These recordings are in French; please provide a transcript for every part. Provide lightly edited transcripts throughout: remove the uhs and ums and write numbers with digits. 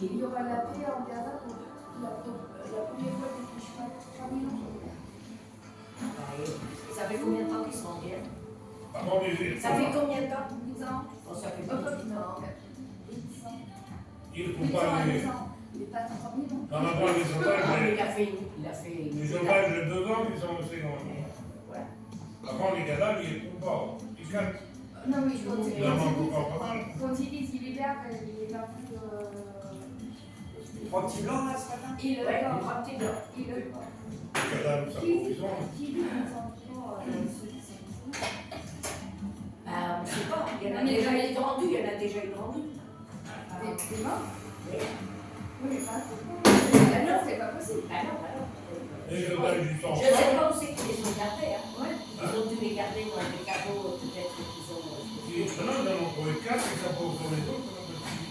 Il y aura la paix en Gaza pour la première fois depuis, je crois, 3000 ans. Ça fait combien de temps qu'ils sont en guerre? Ça fait combien de temps? 8 ans. Oh, ça fait Pas pas 8 ans. Il ne 8 faut ans pas à les. 2 ans. Il n'est pas 30 000 ans. On n'a pas les sauvages, Ah, mais il a fait. les sauvages de 2 ans qui sont restés dans le monde. Ouais. Avant, les cadavres, ils ne trouvent pas. Ils cachent. Non, mais Il en manque encore pas mal. quand ils disent qu'il est là, il est là pour. Trois petits blancs là ce matin. Il le Ouais, corps. trois petits blancs. Il le corps. Les cadavres, ça prouve qu'ils sont. Qui dit qu'on s'en fout, ceux qui sont ici? Bah, on ne sait pas. Il y en a Mais déjà les- eu rendu. Il y en a déjà eu rendu. T'es mort? Oui. Oui, mais pas. Ah non, c'est pas possible. Ah non, bah non. Les sauvages du sang. Je ne sais pas où c'est qu'ils les ont gardés. Hein. Ouais. Ils ont dû les garder dans des cadeaux, peut-être qu'ils ont. Maintenant, ils en ont trouvé 4 et ça peut sur les autres.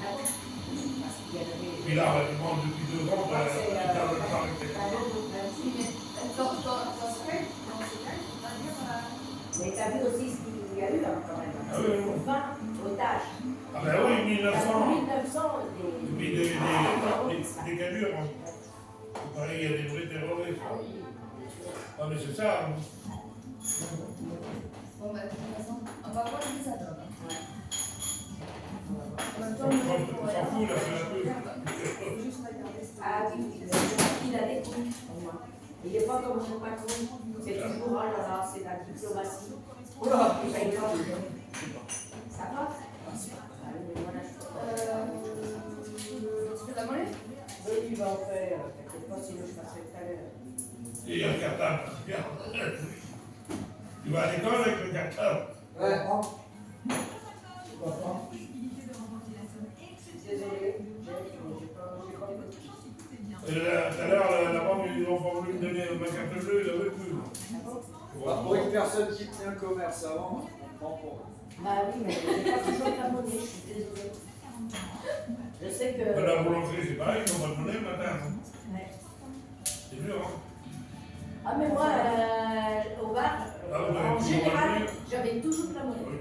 Ah bon? Parce qu'il y en avait. Puis là, il demande depuis 2 ans, ils savent le faire avec les Ah non, donc, là, Oui, mais dans ce cas, il faut pas dire. mais tu as vu aussi ce qu'il y a eu hein, quand même. Ah oui, oui. 20 otages. Ah ben oui, 1900. 1900, Et puis des galures. Hein. Pareil, il y a des vrais terroristes. Ah oui. Ah mais c'est ça. Hein. Bon, bah, de toute façon, on va voir ce que ça donne. Ouais. En même temps, On s'en fout, là, c'est la pub. faut juste regarder ce que- Ah oui, il a des coups. Il n'est pas comme mon patron. C'est toujours, oh là là, c'est la diplomatie. Oula. Il paye pas. Ça va? Ah oui, mais voilà, Tu fais de la monnaie? oui, tu vas en faire. T'inquiète pas, sinon je passerai tout à l'heure. Et il y a le cartable. Regarde. Tu vas à l'école avec le cartable. Ouais. Désolé, j'ai pas Et là, tout à l'heure, la banque, ils n'ont pas voulu me donner ma carte bleue, ils n'avaient plus. Pour une personne qui tient commerce avant, on prend pour. Bah oui, mais j'ai pas toujours la monnaie, je suis désolée. Je sais que. La boulangerie, c'est pareil, ils n'ont pas de monnaie le matin. Ouais. C'est dur, hein. Ah, mais moi, au bar, Ah, vous avez en toujours la général, monnaie? j'avais toujours de la monnaie. Oui.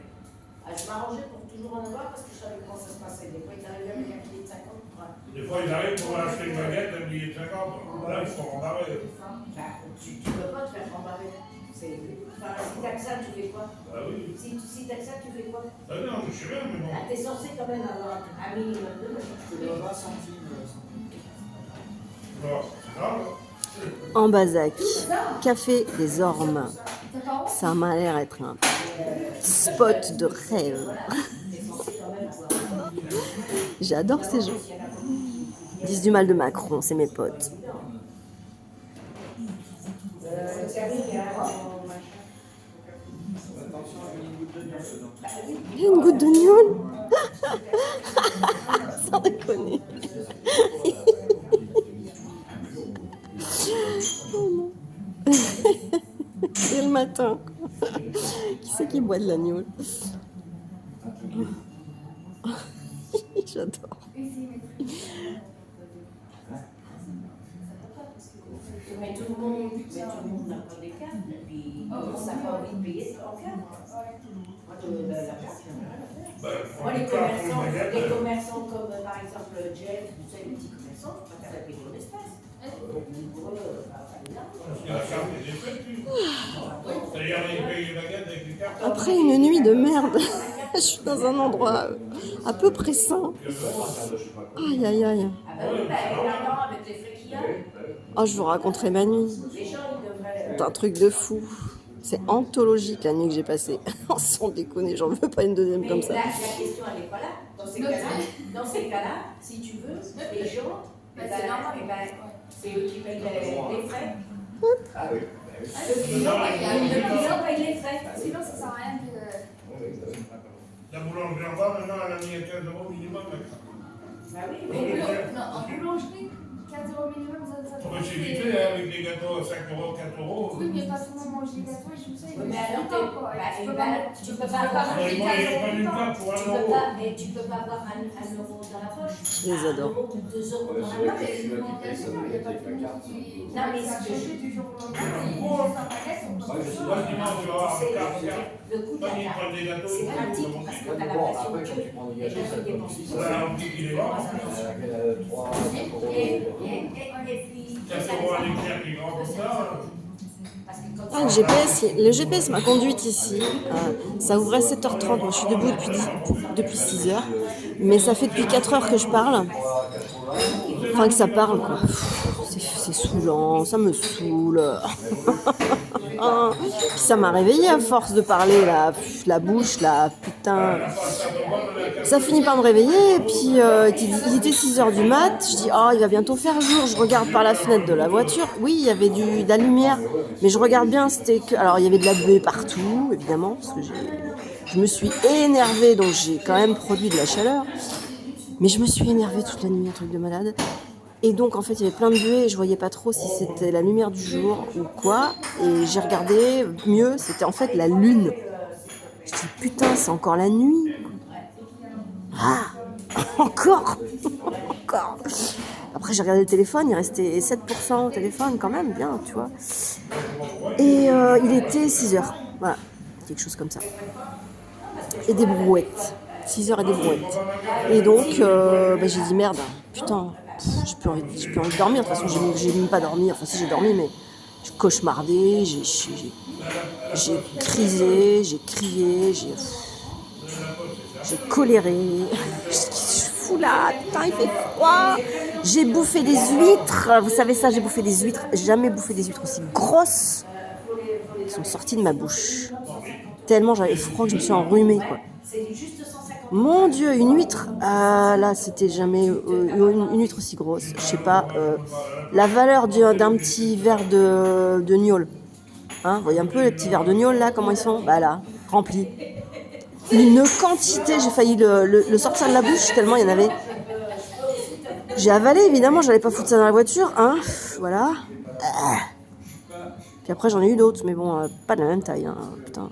Ah, je m'arrangeais pour toujours en avoir parce que je savais comment ça se passait. Des fois, ils arrivaient avec un billet de 50. Ouais. Des fois, ils arrivent pour acheter une baguette, un billet de 50. Là, ils sont embarrés. Bah, tu peux pas te faire rembarrer. Enfin, si t'as que ça, tu fais quoi? Ah oui. Si t'as que ça, tu fais quoi? Ah non, je sais bien, mais bon. Ah, t'es censé quand même avoir un minimum de monnaie. Je te donne 20 centimes. Bon, c'est grave. En Bazac, café des Ormes. Tes parents? Ça m'a l'air être un spot de rêve. T'es censé quand même avoir. J'adore ces gens. Ils disent du mal de Macron, c'est mes potes. Le service, il y a un machin. Attention, il y a une goutte de neige dedans. Bah oui. Il y a une goutte de gnôle. Sans déconner. Oh non. C'est le matin. Qui c'est qui boit de la gnôle? J'adore. Mais tout le monde n'a pas des cartes, et puis on n'a pas envie de payer en carte. Moi, de la carte, il y en a rien à faire. Ben, Moi, les pour une baguette, commerçants comme par exemple Jeff, vous savez, les petits commerçants, je préfère la payer en espèces. Pour eux, parce que la carte est faite, puis. C'est-à-dire, ils payent les baguettes avec les cartes. Après une nuit de merde, je suis dans un endroit à peu près sain. Aïe aïe aïe. Ah bah oui, maintenant, avec les frais qu'il y a, Oh, je vous raconterai ma nuit. les gens, ils devraient. C'est un truc de fou. C'est anthologique la nuit que j'ai passée. Sans déconner, j'en veux pas une deuxième comme ça. La question, elle n'est pas là. Dans ces cas-là, si tu veux, les gens, Bah, c'est normal. c'est eux qui payent les frais. Ah oui. Le client paye les frais. Sinon, ça sert à rien que. La boulangerie en bas, maintenant, elle a mis à 15 € minimum la carte. Bah oui, En mais boulangerie, 15 € minimum, ça On peut s'éviter hein, avec des gâteaux à 5 €, 4 €. Oui, mais pas tout le monde mange des gâteaux et tout ça. mais alors, tu peux pas avoir Mais moi, il n'y a pas d'une carte pour 1 tu peux €. pas, mais tu peux pas avoir 1 euro dans la poche. Je les adore. 1 euro ou 2 euros dans la Non, poche. mais il n'y a pas tout le monde qui. Non, mais ça ce que change du jour au lendemain. Ils font sa palette, on peut Moi, le dimanche, je vais avoir une carte. Le coût de la Ils carte, prennent des gâteaux. c'est pratique parce que tu as l'impression Après, quand tu prends des que les gâteaux, gens ça se coûte dépensent. aussi. Voilà, un petit qui les vend. 3, 4 euros. Et puis, 4 euros à l'éclair qui est grand comme ça. parce que quand Ah, le GPS m'a conduite ici. Ça ouvrait à 7h30. Moi, je suis debout depuis 6h. Mais ça fait depuis 4h que je parle. Enfin, que ça parle, quoi. C'est saoulant. Ça me saoule. Ah, puis ça m'a réveillée à force de parler, là. La bouche, là. Putain. Ça finit par me réveiller. Et puis, il était 6h du mat. Je dis, oh, il va bientôt faire jour. Je regarde par la fenêtre de la voiture. Oui, il y avait de la lumière. Mais je regarde bien, c'était que... Alors, il y avait de la buée partout, évidemment, parce que je me suis énervée, donc j'ai quand même produit de la chaleur. Mais je me suis énervée toute la nuit, un truc de malade. Et donc, en fait, il y avait plein de buée et je voyais pas trop si c'était la lumière du jour ou quoi. Et j'ai regardé mieux, c'était en fait la lune. Je dis, putain, c'est encore la nuit. Ah, encore. Après, j'ai regardé le téléphone, il restait 7% au téléphone, quand même, bien, tu vois. Et il était 6h. Voilà, quelque chose comme ça. Et des brouettes. 6h et des brouettes. Et donc, j'ai dit, merde, putain, j'ai plus envie de dormir. De toute façon, j'ai même pas dormi. Enfin, si, j'ai dormi, mais j'ai cauchemardé, j'ai crisé, j'ai crié, j'ai coléré. Qu'est-ce que je fous là? Putain, il fait froid. J'ai bouffé des huîtres. Vous savez ça, j'ai bouffé des huîtres. J'ai jamais bouffé des huîtres aussi grosses. Elles sont sorties de ma bouche. Tellement j'avais froid que je me suis enrhumée, quoi. Mon Dieu, une huître. Ah, là, c'était jamais une huître aussi grosse. Je sais pas. La valeur d'un petit verre de gnôle. Hein, vous voyez un peu les petits verres de gnôle là, comment ils sont? Bah là, remplis. Une quantité, j'ai failli le sortir de la bouche tellement il y en avait. J'ai avalé, évidemment, j'allais pas foutre ça dans la voiture, hein. Voilà. Puis après j'en ai eu d'autres, mais bon, pas de la même taille, hein. Putain.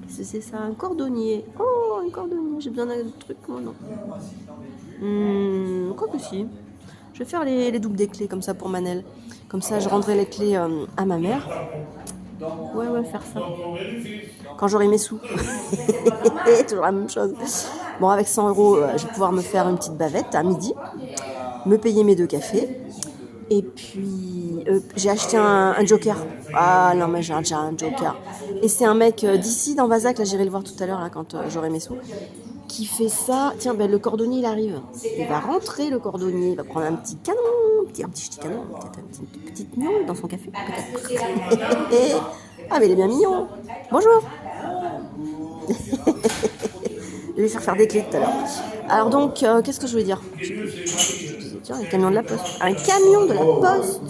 C'est ça, un cordonnier. Oh, un cordonnier, j'ai besoin d'un truc, moi non. Quoi que si. Je vais faire les doubles des clés comme ça pour Manel. Comme ça, je rendrai les clés à ma mère. Ouais, faire ça. Quand j'aurai mes sous. Toujours la même chose. Bon, avec 100 €, je vais pouvoir me faire une petite bavette à midi, me payer mes 2 cafés. Et puis, j'ai acheté un joker. Ah non, mais j'ai déjà un joker. Et c'est un mec d'ici, dans Vazac, là j'irai le voir tout à l'heure, là, quand j'aurai mes sous, qui fait ça. Tiens, le cordonnier, il arrive. Il va rentrer, le cordonnier. Il va prendre un petit canon, un petit canon, peut-être une petite gnôle dans son café, peut-être. Et... Ah, mais il est bien mignon. Bonjour. Je vais faire des clés tout à l'heure. Alors donc, qu'est-ce que je voulais dire? Tiens, un camion de la poste. Un camion de la poste.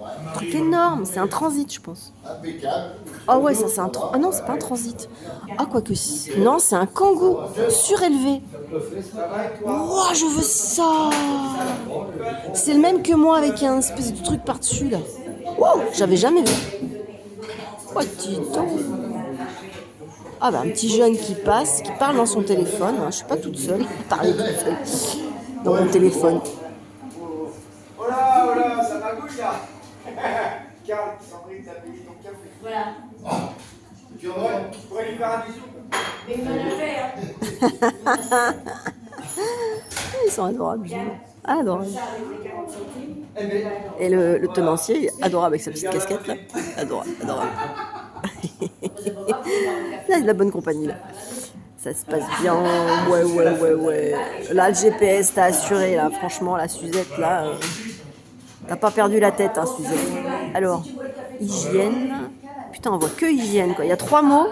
Un truc énorme. C'est un transit, je pense. Ah ouais, ça c'est un transit. Ah non, c'est pas un transit. Ah, quoique si. Non, c'est un Kangoo surélevé. Oh, je veux ça. C'est le même que moi avec un espèce de truc par-dessus là. Wow, j'avais jamais vu. Oh, dis donc. Ah bah un petit jeune qui passe, qui parle dans son téléphone. Je suis pas toute seule, parler toute seule dans mon téléphone. Oh là, ça magouille là. Carl, Sandrine, t'as payé ton café. Voilà. Tu pourrais lui faire un bisou. Mais il m'en a fait, hein. Ils sont adorables. Adorables. Et le tenancier est adorable avec sa petite casquette là. Adorable. Là, il y a de la bonne compagnie là. Ça se passe bien. Ouais. Là, le GPS t'a assuré là. Franchement, la Suzette là. T'as pas perdu la tête, hein, Suzette. Alors, hygiène. Putain, on voit que hygiène quoi. Il y a 3 mots.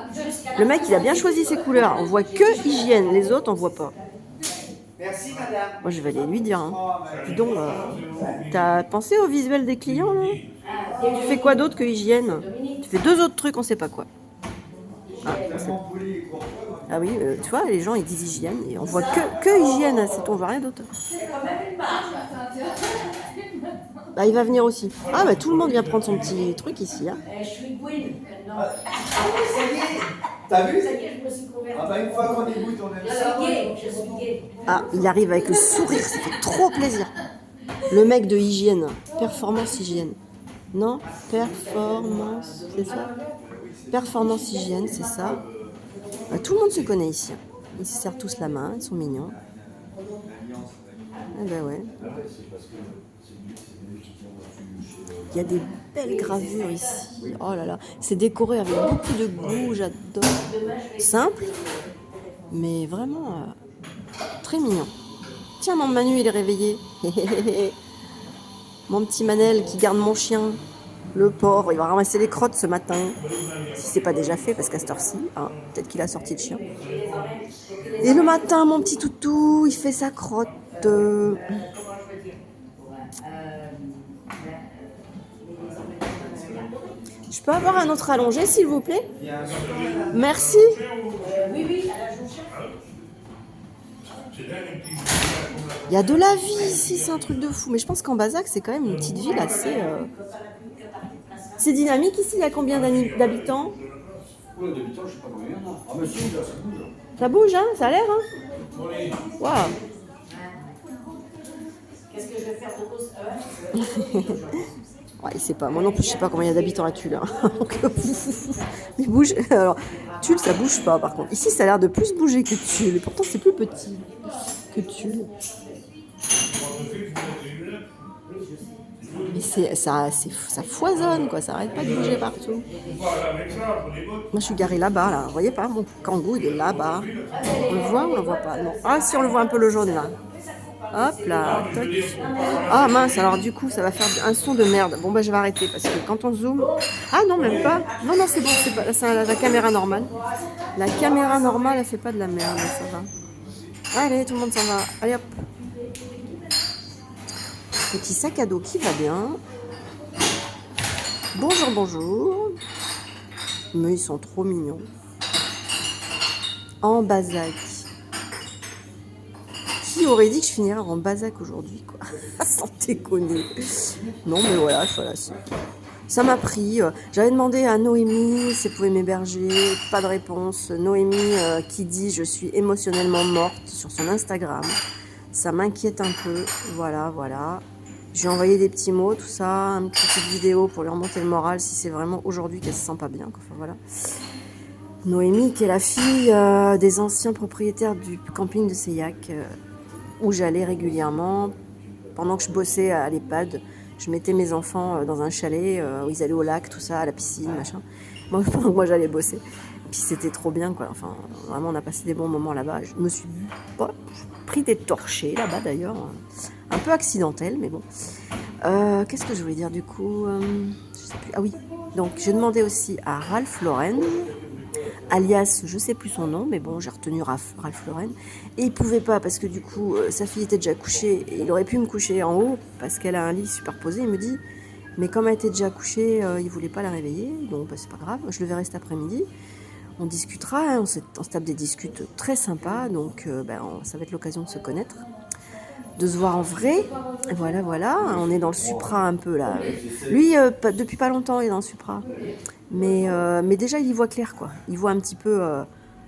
Le mec, il a bien choisi ses couleurs. On voit que hygiène. Les autres, on voit pas. Merci madame. Moi, je vais aller lui dire. Hein. Dis donc, t'as pensé au visuel des clients là? Tu fais quoi d'autre que hygiène? Tu fais 2 autres trucs, on sait pas quoi. Ah oui, tu vois, les gens ils disent hygiène et on voit que hygiène, c'est tout, on voit rien d'autre. Bah, il va venir aussi. Ah bah tout le monde vient prendre son petit truc ici. Hein. Je suis Gwyn. Ça y est, t'as vu? Ça y est, je me suis convertie. Ah bah une fois qu'on est goûte, on aime ça. Je suis gay. Ah, il arrive avec le sourire, ça fait trop plaisir. Le mec de hygiène, performance hygiène. Non, performance, c'est ça? Performance hygiène, c'est ça. Tout le monde se connaît ici. Ils se serrent tous la main, ils sont mignons. Ah ben ouais. Il y a des belles gravures ici. Oh là là, c'est décoré avec beaucoup de goût, j'adore. Simple, mais vraiment très mignon. Tiens, mon Manu, il est réveillé. Mon petit Manel qui garde mon chien. Le pauvre, il va ramasser les crottes ce matin. Si c'est pas déjà fait, parce qu'à cette heure-ci, hein, peut-être qu'il a sorti le chien. Et le matin, mon petit toutou, il fait sa crotte. Je peux avoir un autre allongé, s'il vous plaît? Merci. Il y a de la vie ici, c'est un truc de fou. Mais je pense qu'en Bazac, c'est quand même une petite ville assez... C'est dynamique ici, il y a combien d'habitants? Ouais, d'habitants, je sais pas combien il y en a. Ah, mais si, là, ça bouge. Ça bouge, hein? Ça a l'air, hein? Waouh. Qu'est-ce que je vais faire de cause? Ouais, il sait pas. Moi non plus, je sais pas combien il y a d'habitants à Tulle. Hein. Mais bouge. Alors, Tulle, ça bouge pas, par contre. Ici, ça a l'air de plus bouger que Tulle. Et pourtant, c'est plus petit que Tulle. Mais ça foisonne, quoi. Ça arrête pas de bouger partout. Moi, je suis garée là-bas, là. Vous voyez pas? Mon kangou, il est là-bas. On le voit ou on le voit pas? Non. Ah, si, on le voit un peu le jaune, là. Hop là, toc. Ah mince, alors du coup ça va faire un son de merde. Bon bah je vais arrêter parce que quand on zoome... Ah non, même pas. Non, non, c'est bon, c'est la caméra normale. La caméra normale, elle fait pas de la merde, ça va. Allez, tout le monde s'en va. Allez hop. Petit sac à dos qui va bien. Bonjour, bonjour. Mais ils sont trop mignons. En Bazac. Qui aurait dit que je finirais en Bazac aujourd'hui, quoi? Sans déconner. Non, mais voilà, ça m'a pris. J'avais demandé à Noémie si elle pouvait m'héberger. Pas de réponse. Noémie qui dit je suis émotionnellement morte sur son Instagram. Ça m'inquiète un peu. Voilà, voilà. Je lui ai envoyé des petits mots, tout ça, une petite vidéo pour lui remonter le moral si c'est vraiment aujourd'hui qu'elle se sent pas bien. Enfin, voilà. Noémie, qui est la fille des anciens propriétaires du camping de Seillac, où j'allais régulièrement. Pendant que je bossais à l'EHPAD, je mettais mes enfants dans un chalet où ils allaient au lac, tout ça, à la piscine, machin. Bon, pendant que moi j'allais bosser. Puis c'était trop bien, quoi. Enfin, vraiment, on a passé des bons moments là-bas. Je me suis pris des torchés là-bas d'ailleurs. Un peu accidentel, mais bon. Qu'est-ce que je voulais dire du coup? Je sais plus. Ah oui, donc j'ai demandé aussi à Ralph Lauren, alias, je sais plus son nom, mais bon, j'ai retenu Ralph Lauren. Et il pouvait pas, parce que du coup, sa fille était déjà couchée, et il aurait pu me coucher en haut, parce qu'elle a un lit superposé. Il me dit, mais comme elle était déjà couchée, il voulait pas la réveiller, donc bah, c'est pas grave, je le verrai cet après-midi. On discutera, hein, on se tape des discutes très sympas, donc ça va être l'occasion de se connaître, de se voir en vrai. Voilà, voilà, on est dans le Supra un peu là. Lui, depuis pas longtemps, il est dans le Supra. Mais déjà, il y voit clair, quoi. Il voit un petit peu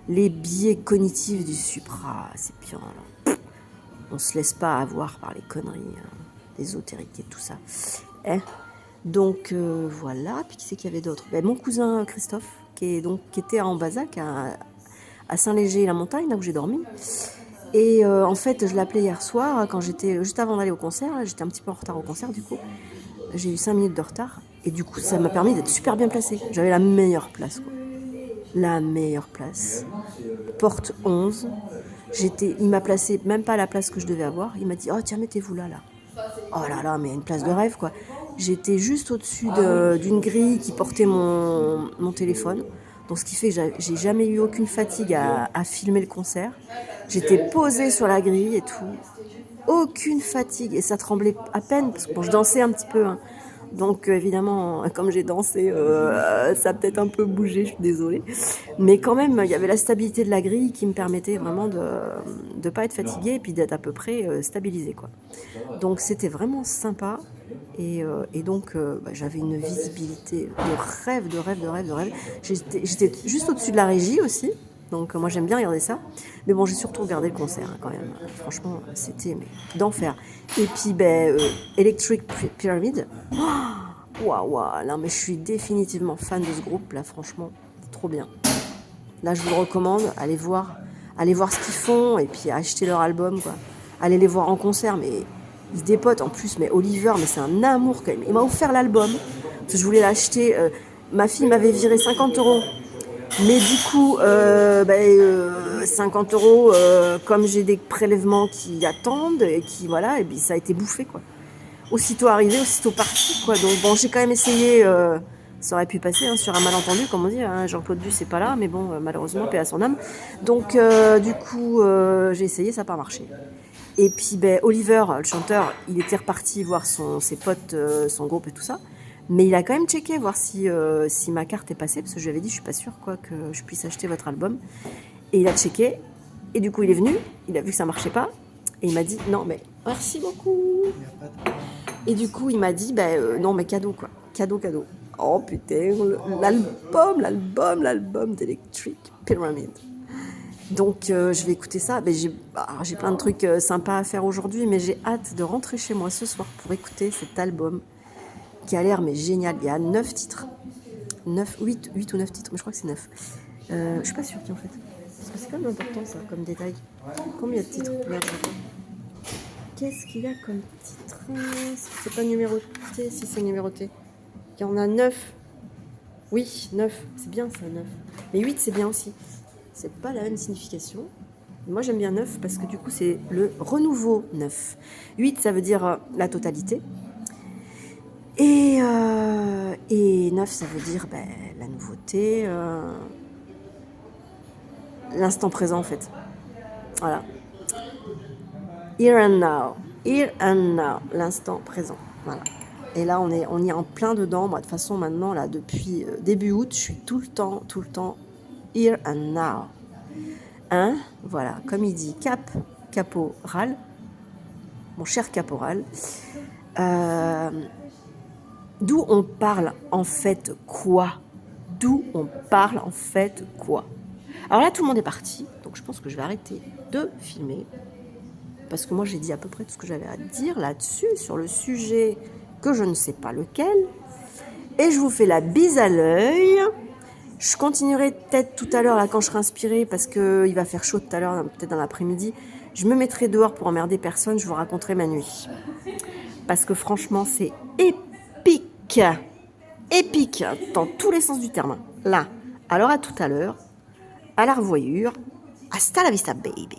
les biais cognitifs du Supra. C'est bien, là. On se laisse pas avoir par les conneries, ésotériques et tout ça. Donc, voilà. Puis qui c'est qu'il y avait d'autre? Mon cousin Christophe, qui était en Bazac, à Saint-Léger-la-Montagne, là où j'ai dormi. Et en fait, je l'appelais hier soir, quand j'étais juste avant d'aller au concert. Là, j'étais un petit peu en retard au concert, du coup. J'ai eu 5 minutes de retard. Et du coup, ça m'a permis d'être super bien placée. J'avais la meilleure place, quoi. La meilleure place. Porte 11. Il m'a placé même pas à la place que je devais avoir. Il m'a dit, oh tiens, mettez-vous là. Oh là là, mais une place de rêve, quoi. J'étais juste au-dessus d'une grille qui portait mon téléphone. Donc ce qui fait que j'ai jamais eu aucune fatigue à filmer le concert. J'étais posée sur la grille et tout. Aucune fatigue. Et ça tremblait à peine, parce que bon, je dansais un petit peu, hein. Donc évidemment, comme j'ai dansé, ça a peut-être un peu bougé, je suis désolée. Mais quand même, il y avait la stabilité de la grille qui me permettait vraiment de ne pas être fatiguée et puis d'être à peu près stabilisée, quoi. Donc c'était vraiment sympa. Et donc j'avais une visibilité de rêve. J'étais juste au-dessus de la régie aussi. Donc moi j'aime bien regarder ça. Mais bon, j'ai surtout regardé le concert, hein, quand même. Franchement, c'était d'enfer. Et puis Electric Pyramid. Waouh, non mais je suis définitivement fan de ce groupe là, franchement. trop bien. Là, je vous le recommande, allez voir ce qu'ils font et puis acheter leur album, quoi. Allez les voir en concert, mais ils se dépotent en plus, mais Oliver, mais c'est un amour quand même. Il m'a offert l'album, parce que je voulais l'acheter, ma fille m'avait viré 50 €. Mais du coup, 50 €, comme j'ai des prélèvements qui attendent, et qui, voilà, et puis ça a été bouffé, quoi. Aussitôt arrivé, aussitôt parti, quoi. Donc bon, j'ai quand même essayé, ça aurait pu passer hein, sur un malentendu, comme on dit, hein. Jean-Claude Duss c'est pas là, mais bon, malheureusement, paix à son âme. Donc du coup, j'ai essayé, ça n'a pas marché. Et puis Oliver, le chanteur, il était reparti voir ses potes, son groupe et tout ça. Mais il a quand même checké, voir si ma carte est passée, parce que je lui avais dit, je suis pas sûre quoi, que je puisse acheter votre album. Et il a checké, et du coup il est venu, il a vu que ça marchait pas, et il m'a dit, non mais merci beaucoup. Et du coup il m'a dit, non mais cadeau quoi, cadeau. Oh putain, l'album d'Electric Pyramid. Donc je vais écouter ça. J'ai plein de trucs sympas à faire aujourd'hui, mais j'ai hâte de rentrer chez moi ce soir pour écouter cet album qui a l'air mais génial. Il y a 9 titres. 8 ou 9 titres, mais je crois que c'est 9. Je suis pas sûre en fait. Parce que c'est quand même important ça, comme détail. Combien il y a de titres? Merde. Qu'est-ce qu'il y a comme titre? C'est pas numéroté, si c'est numéroté. Il y en a 9. Oui, 9. C'est bien ça, 9. Mais 8 c'est bien aussi. C'est pas la même signification. Moi j'aime bien 9 parce que du coup c'est le renouveau 9. 8 ça veut dire la totalité. Et 9 ça veut dire la nouveauté, l'instant présent en fait. Voilà. Here and now, l'instant présent. Voilà. Et là on est en plein dedans. Moi de toute façon maintenant là depuis début août je suis tout le temps here and now. Hein? Voilà, comme il dit caporal, mon cher caporal. D'où on parle en fait quoi? Alors là tout le monde est parti, donc je pense que je vais arrêter de filmer. Parce que moi j'ai dit à peu près tout ce que j'avais à dire là-dessus, sur le sujet que je ne sais pas lequel. Et je vous fais la bise à l'œil. Je continuerai peut-être tout à l'heure là quand je serai inspirée parce qu'il va faire chaud tout à l'heure, peut-être dans l'après-midi. Je me mettrai dehors pour emmerder personne, je vous raconterai ma nuit. Parce que franchement c'est épique dans tous les sens du terme. Là, alors à tout à l'heure, à la revoyure, hasta la vista baby.